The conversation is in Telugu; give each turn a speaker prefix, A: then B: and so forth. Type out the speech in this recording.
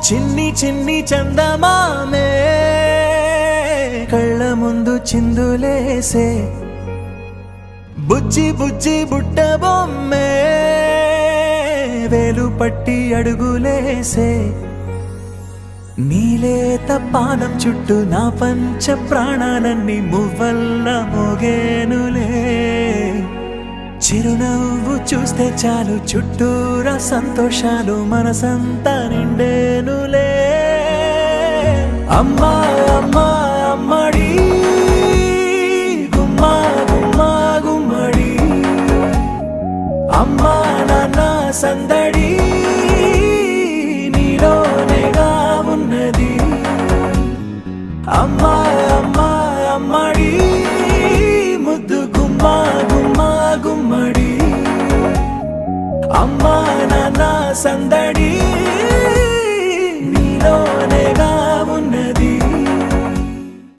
A: చిన్ని చిన్ని చందమామే కళ్ళ ముందు చిందులేసే బుజ్జి బుజ్జి బుట్ట బొమ్మే వేలు పట్టి అడుగులేసే నీలేత పానం చుట్టూ నా పంచ ప్రాణాలన్నీ మువ్వల్ల మోగేనులే చిరునవ్వు చూస్తే చాలు చుట్టూరా సంతోషాలు మనసంతా నిండేనులే అమ్మా అమ్మా అమ్మడి గుమ్మా గుమ్మా గుమ్మడి అమ్మా నాన్న సందడి నీలోనేగా ఉన్నది అమ్మా అమ్మా అమ్మడి ముద్దు గుమ్మా గుమ్మా గుమ్మడి అమ్మా నాన్న సందడి